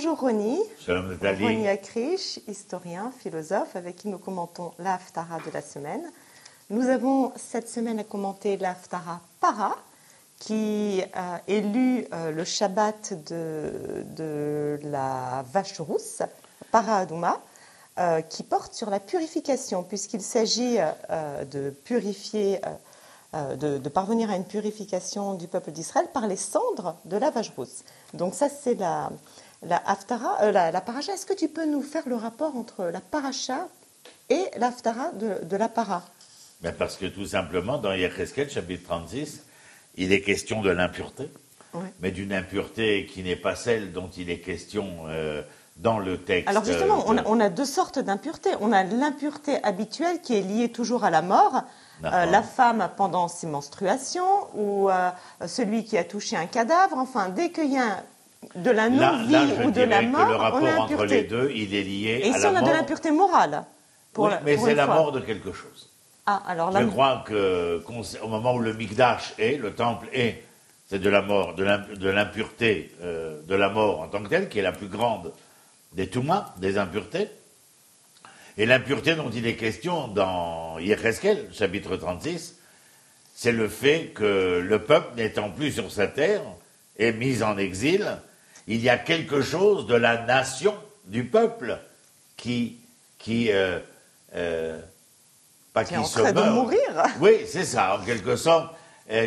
Bonjour Roni. Shalom Nathalie. Roni Akrish, historien, philosophe, avec qui nous commentons la Haftara de la semaine. Nous avons cette semaine à commenter la Haftara Para, qui est lue le Shabbat de la vache rousse, Para Adouma, qui porte sur la purification, puisqu'il s'agit de purifier, de parvenir à une purification du peuple d'Israël par les cendres de la vache rousse. Donc ça, c'est la Haftara, la paracha. Est-ce que tu peux nous faire le rapport entre la paracha et la Haftara de la para? Parce que tout simplement, dans Yecheskel, chapitre 36, il est question de l'impureté, mais d'une impureté qui n'est pas celle dont il est question dans le texte. Alors justement, on a deux sortes d'impureté. On a l'impureté habituelle qui est liée toujours à la mort, la femme pendant ses menstruations, ou celui qui a touché un cadavre. Enfin, dès qu'il y a de la non-vie ou de la mort, le rapport on a entre impureté. les deux, il est lié Et à si la on a mort. de l'impureté morale Mais c'est la mort de quelque chose. Ah, alors Je crois qu'au moment où le Mikdash est, le temple est, c'est de la mort, de l'impureté, de la mort en tant que telle, qui est la plus grande des Toumas, des impuretés. Et l'impureté dont il est question dans Yecheskel, chapitre 36, c'est le fait que le peuple n'étant plus sur sa terre, est mis en exil, il y a quelque chose de la nation, du peuple, qui est en train de mourir. Oui, c'est ça, en quelque sorte,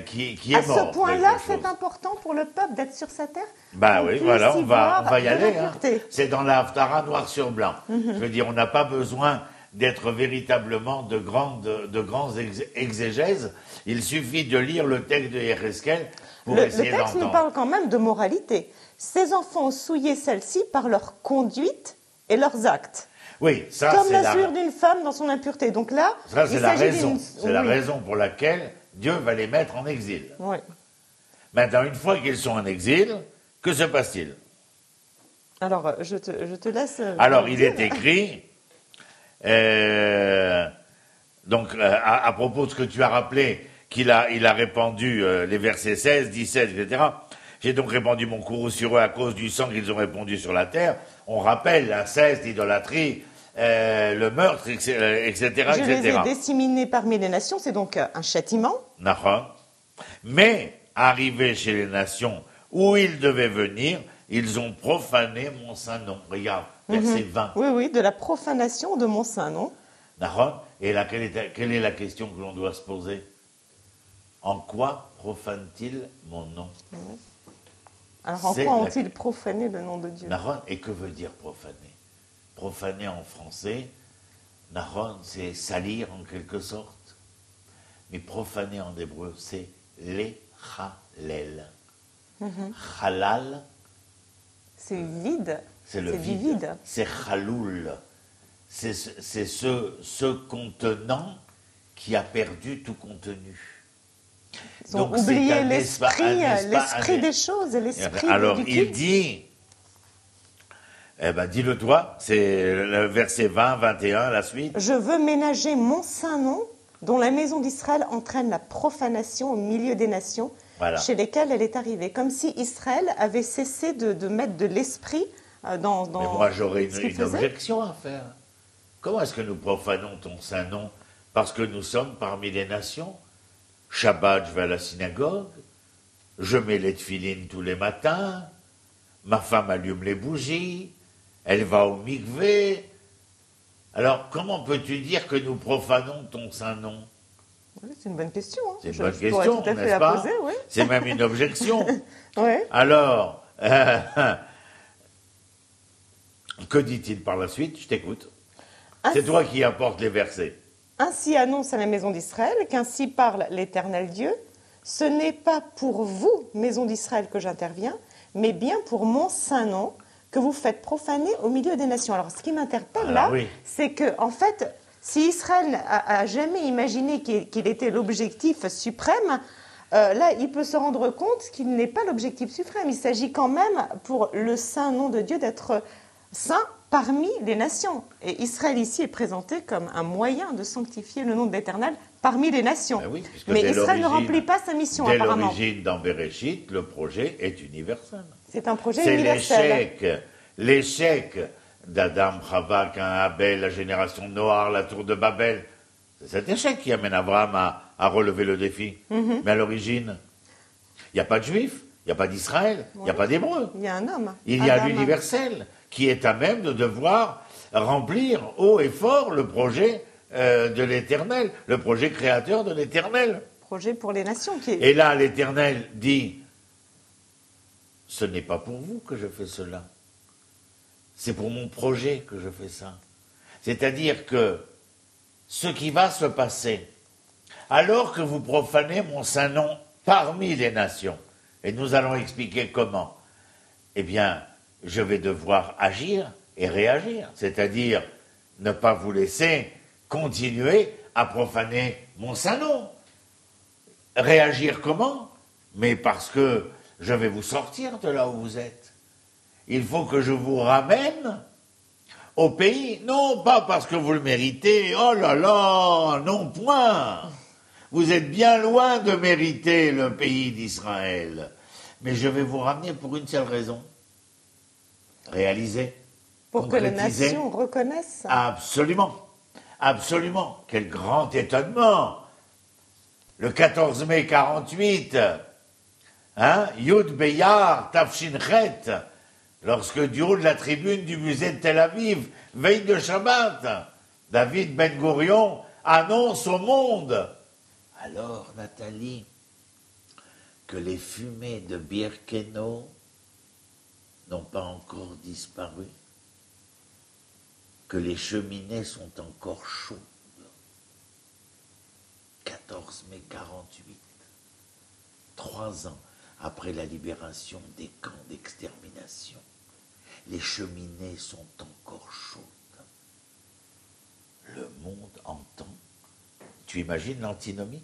qui est mort. À ce point-là, c'est important pour le peuple d'être sur sa terre. Oui, voilà, on va y aller. C'est dans la Haftara noir sur blanc. Je veux dire, on n'a pas besoin d'être véritablement de grands exégèses. Il suffit de lire le texte de Yecheskel pour essayer d'entendre. Le texte nous parle quand même de moralité. Ces enfants ont souillé celle-ci par leur conduite et leurs actes. Oui, ça comme c'est la souillure d'une femme dans son impureté. Donc là, ça c'est la raison. C'est la raison pour laquelle Dieu va les mettre en exil. Oui. Maintenant, une fois qu'ils sont en exil, que se passe-t-il? Alors, je te laisse. Alors, il est écrit, à propos de ce que tu as rappelé, il a répandu les versets 16, 17, etc. J'ai donc répandu mon courroux sur eux à cause du sang qu'ils ont répandu sur la terre. On rappelle l'inceste, l'idolâtrie, le meurtre, etc. Je les ai disséminés parmi les nations, c'est donc un châtiment. Mais, arrivés chez les nations où ils devaient venir, ils ont profané mon saint nom. Regarde, verset 20. Oui, de la profanation de mon saint nom. Et là, quelle est la question que l'on doit se poser? En quoi profane-t-il mon nom? Alors, en quoi ont-ils profané le nom de Dieu? Et que veut dire profaner? Profaner en français, c'est salir en quelque sorte. Mais profaner en hébreu, c'est lechalel. Halal. C'est vide. C'est le vide. C'est chaloul. C'est ce contenant qui a perdu tout contenu. Ils ont oublié l'esprit des choses et l'esprit Alors, du il dit, dis-le toi, c'est le verset 20, 21, la suite. Je veux ménager mon saint nom, dont la maison d'Israël entraîne la profanation au milieu des nations, chez lesquelles elle est arrivée. Comme si Israël avait cessé de mettre de l'esprit dans Mais moi, j'aurais une objection à faire. Comment est-ce que nous profanons ton saint nom? Parce que nous sommes parmi les nations. Shabbat, je vais à la synagogue, je mets les tefilines tous les matins, ma femme allume les bougies, elle va au mikvé. Alors, comment peux-tu dire que nous profanons ton saint nom? C'est une bonne question. C'est une bonne question, n'est-ce pas? C'est même une objection. Alors, que dit-il par la suite? Je t'écoute. C'est toi qui apportes les versets. Ainsi annonce à la maison d'Israël qu'ainsi parle l'Éternel Dieu. Ce n'est pas pour vous, maison d'Israël, que j'interviens, mais bien pour mon saint nom que vous faites profaner au milieu des nations. Alors, ce qui m'interpelle c'est que, en fait, si Israël a jamais imaginé qu'il était l'objectif suprême, là, il peut se rendre compte qu'il n'est pas l'objectif suprême. Il s'agit quand même, pour le saint nom de Dieu, d'être saint parmi les nations. Et Israël ici est présenté comme un moyen de sanctifier le nom de l'Éternel parmi les nations. Mais Israël ne remplit pas sa mission, apparemment. Dès l'origine, dans Bereshit, le projet est universel. C'est un projet universel. l'échec d'Adam, Chava, Cain, Abel, la génération de Noir, la tour de Babel. C'est cet échec qui amène Abraham à relever le défi. Mais à l'origine, il n'y a pas de Juifs, il n'y a pas d'Israël, il n'y a pas d'Hébreux. Il y a un homme. Il y a Adam. l'universel qui est à même de devoir remplir haut et fort le projet de l'Éternel, le projet créateur de l'Éternel. Projet pour les nations. Et là, l'Éternel dit, ce n'est pas pour vous que je fais cela, c'est pour mon projet que je fais ça. C'est-à-dire que ce qui va se passer, alors que vous profanez mon saint nom parmi les nations, et nous allons expliquer comment, eh bien, je vais devoir agir et réagir, c'est-à-dire ne pas vous laisser continuer à profaner mon saint nom. Réagir comment? Mais parce que je vais vous sortir de là où vous êtes. Il faut que je vous ramène au pays, non pas parce que vous le méritez, oh là là, non point. Vous êtes bien loin de mériter le pays d'Israël. Mais je vais vous ramener pour une seule raison. Réaliser. Pour que les concrétiser. nations reconnaissent. Absolument. Absolument. Quel grand étonnement. Le 14 mai 48, Yud Beyar Tafshinchet, lorsque du haut de la tribune du musée de Tel Aviv, veille de Shabbat, David Ben Gourion annonce au monde, alors Nathalie, que les fumées de Birkenau n'ont pas encore disparu, que les cheminées sont encore chaudes. 14 mai 48, 3 ans après la libération des camps d'extermination, les cheminées sont encore chaudes. Le monde entend. Tu imagines l'antinomie?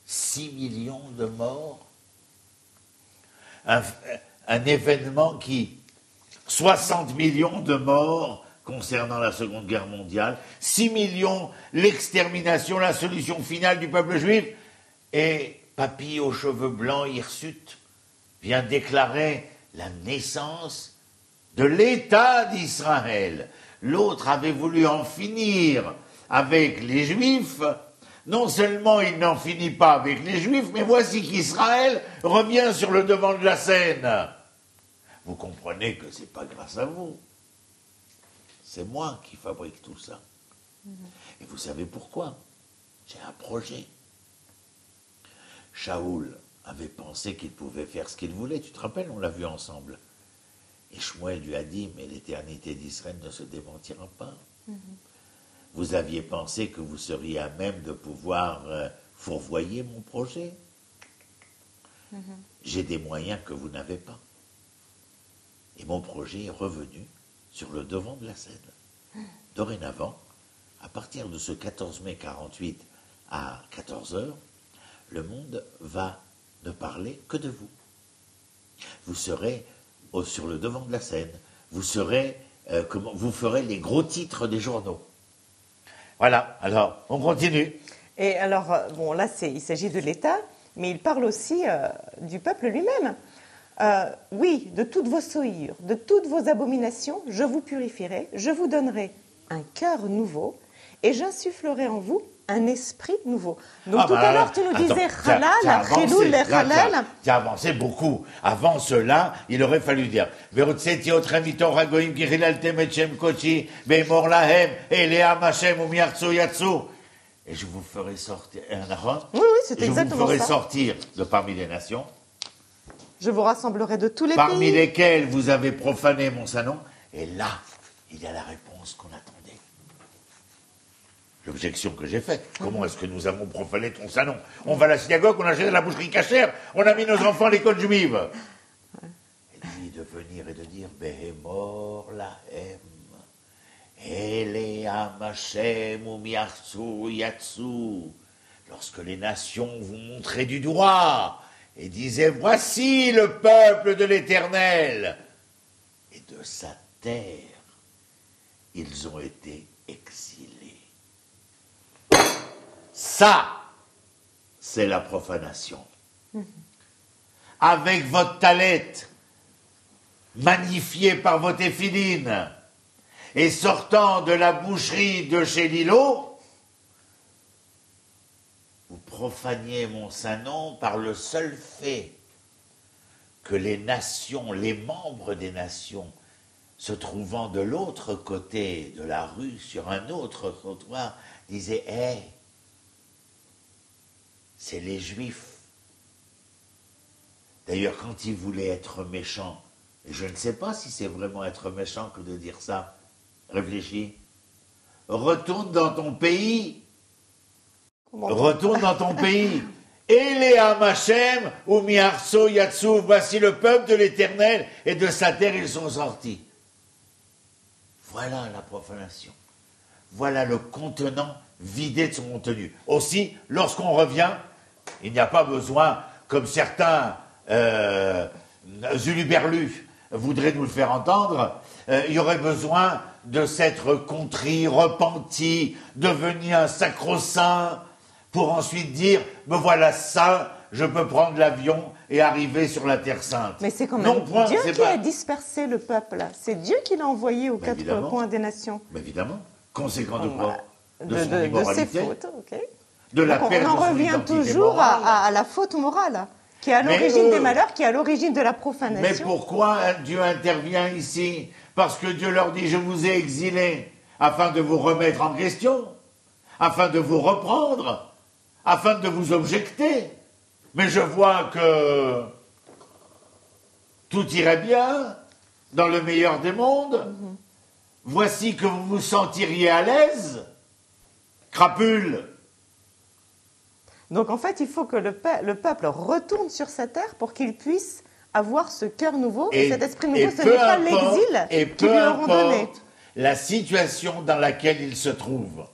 6 millions de morts. Un événement qui... 60 millions de morts concernant la Seconde Guerre mondiale, 6 millions, l'extermination, la solution finale du peuple juif. Et Papy aux cheveux blancs, hirsutes, vient déclarer la naissance de l'État d'Israël. L'autre avait voulu en finir avec les Juifs. Non seulement il n'en finit pas avec les Juifs, mais voici qu'Israël revient sur le devant de la scène. Vous comprenez que ce n'est pas grâce à vous. C'est moi qui fabrique tout ça. Et vous savez pourquoi? J'ai un projet. Shaoul avait pensé qu'il pouvait faire ce qu'il voulait, tu te rappelles, on l'a vu ensemble. Et Shmuel lui a dit, mais l'éternité d'Israël ne se démentira pas. Vous aviez pensé que vous seriez à même de pouvoir fourvoyer mon projet. J'ai des moyens que vous n'avez pas. Et mon projet est revenu sur le devant de la scène. Dorénavant, à partir de ce 14 mai 48 à 14 heures, le monde va ne parler que de vous. Vous serez sur le devant de la scène. Vous serez, vous ferez les gros titres des journaux. Voilà, alors, on continue. Et alors, bon, là, il s'agit de l'État, mais il parle aussi du peuple lui-même. Oui, de toutes vos souillures, de toutes vos abominations, je vous purifierai, je vous donnerai un cœur nouveau et j'insufflerai en vous un esprit nouveau. Donc tout à l'heure, tu nous disais halal, chiloul et halal. Tu as avancé beaucoup. Avant cela, il aurait fallu dire Verutseti otrem itor hagoyim ki chilaltem et shem kochi ve'emor lahem eleam Hashem u'miartzu yatsu. Et je vous ferai sortir un Aaron. Oui, c'est exactement ça. Je vous ferai sortir de parmi les nations. Je vous rassemblerai de tous les parmi pays. lesquels vous avez profané mon saint nom. Et là, il y a la réponse qu'on attendait. L'objection que j'ai faite. Comment est-ce que nous avons profané ton saint nom? On va à la synagogue, on a acheté la boucherie cachère, on a mis nos enfants à l'école juive. Et lui de venir et de dire Behemor lahem, Eleam Hashem u'miartzu yatsu. Lorsque les nations vous montraient du doigt et disaient voici le peuple de l'Éternel, et de sa terre, ils ont été exilés. Ça, c'est la profanation. Avec votre talet, magnifié par vos téphilines, et sortant de la boucherie de chez Lilo, vous profaniez mon saint nom par le seul fait que les nations, les membres des nations, se trouvant de l'autre côté de la rue, sur un autre trottoir, disaient « Hé, c'est les Juifs ». D'ailleurs, quand ils voulaient être méchants, et je ne sais pas si c'est vraiment être méchant que de dire ça, réfléchis, retourne dans ton pays, retourne dans ton pays. Eleam Hashem ou Miarso Yatsu, voici le peuple de l'Éternel, et de sa terre ils sont sortis. Voilà la profanation. Voilà le contenant vidé de son contenu. Aussi, lorsqu'on revient, il n'y a pas besoin, comme certains Zuluberlus voudraient nous le faire entendre, il y aurait besoin de s'être contrit, repenti, devenu un sacro-saint, pour ensuite dire, me voilà saint, je peux prendre l'avion et arriver sur la Terre Sainte. Mais c'est quand même Dieu qui a dispersé le peuple. C'est Dieu qui l'a envoyé aux quatre coins des nations. Mais évidemment. Conséquent de quoi? De ses fautes, ok. De la perte de son identité morale. On en revient toujours à la faute morale, qui est à l'origine des malheurs, qui est à l'origine de la profanation. Mais pourquoi Dieu intervient ici? Parce que Dieu leur dit, je vous ai exilés afin de vous remettre en question, afin de vous reprendre, afin de vous objecter. Mais je vois que tout irait bien, dans le meilleur des mondes. Voici que vous vous sentiriez à l'aise, crapule. Donc en fait, il faut que le peuple retourne sur sa terre pour qu'il puisse avoir ce cœur nouveau et cet esprit nouveau. Ce n'est pas l'exil qu'ils lui auront donné. La situation dans laquelle il se trouve.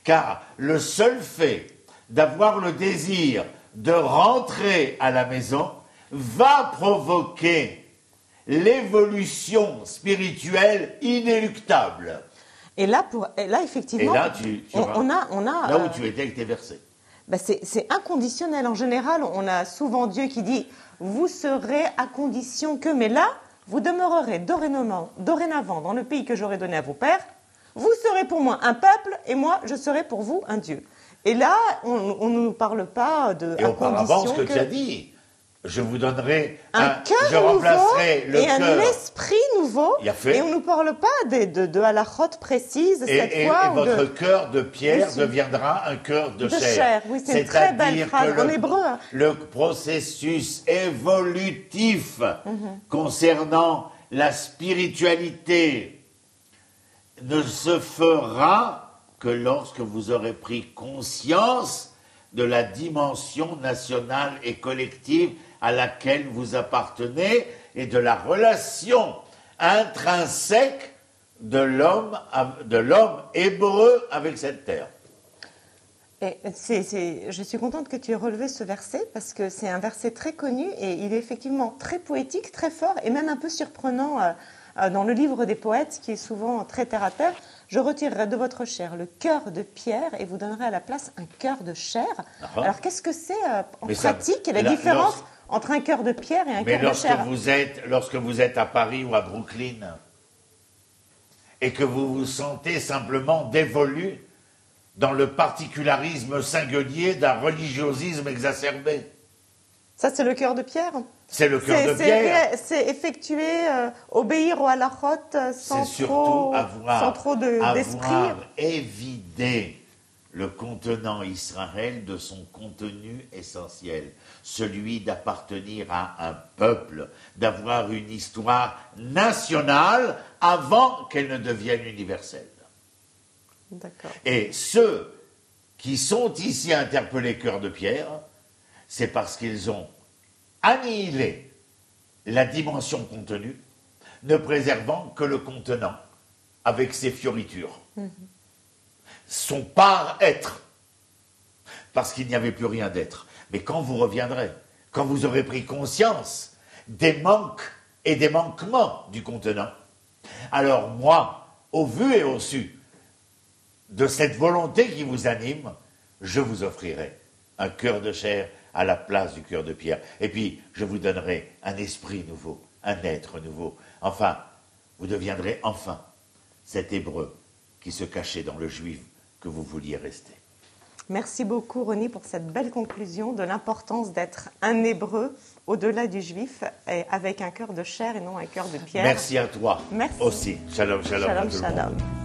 Car le seul fait d'avoir le désir de rentrer à la maison va provoquer l'évolution spirituelle inéluctable. Et là, effectivement, là où tu étais avec tes versets. C'est inconditionnel. En général, on a souvent Dieu qui dit « vous serez à condition que », mais là, vous demeurerez dorénavant dans le pays que j'aurai donné à vos pères, vous serez pour moi un peuple et moi, je serai pour vous un Dieu. Et là, on ne nous parle pas de... Et auparavant, ce que tu as dit, je vous donnerai un cœur nouveau et un esprit nouveau. Et on ne nous parle pas de halachot précises cette fois. Et votre cœur de pierre deviendra un cœur de chair. Oui, c'est une très belle phrase en hébreu. Le processus évolutif concernant la spiritualité ne se fera que lorsque vous aurez pris conscience de la dimension nationale et collective à laquelle vous appartenez et de la relation intrinsèque de l'homme hébreu avec cette terre. Et je suis contente que tu aies relevé ce verset parce que c'est un verset très connu et il est effectivement très poétique, très fort et même un peu surprenant dans le livre des poètes qui est souvent très terre à terre. Je retirerai de votre chair le cœur de pierre et vous donnerai à la place un cœur de chair. Alors qu'est-ce que c'est en pratique la différence entre un cœur de pierre et un cœur de chair? Lorsque vous êtes à Paris ou à Brooklyn et que vous vous sentez simplement dévolu dans le particularisme singulier d'un religiosisme exacerbé. Ça, c'est le cœur de pierre? C'est le cœur de pierre. C'est effectuer, obéir au halachot sans trop d'esprit. Avoir évidé le contenant Israël de son contenu essentiel, celui d'appartenir à un peuple, d'avoir une histoire nationale avant qu'elle ne devienne universelle. D'accord. Et ceux qui sont ici interpellés cœur de pierre, c'est parce qu'ils ont annihilé la dimension contenue, ne préservant que le contenant, avec ses fioritures. Son par-être, parce qu'il n'y avait plus rien d'être. Mais quand vous reviendrez, quand vous aurez pris conscience des manques et des manquements du contenant, alors moi, au vu et au su de cette volonté qui vous anime, je vous offrirai un cœur de chair à la place du cœur de pierre. Et puis, je vous donnerai un esprit nouveau, un être nouveau, Enfin, vous deviendrez enfin cet Hébreu qui se cachait dans le Juif que vous vouliez rester. Merci beaucoup, Rony, pour cette belle conclusion de l'importance d'être un Hébreu au-delà du Juif, et avec un cœur de chair et non un cœur de pierre. Merci à toi Merci. aussi. Shalom, shalom. Shalom, à tout le monde. shalom.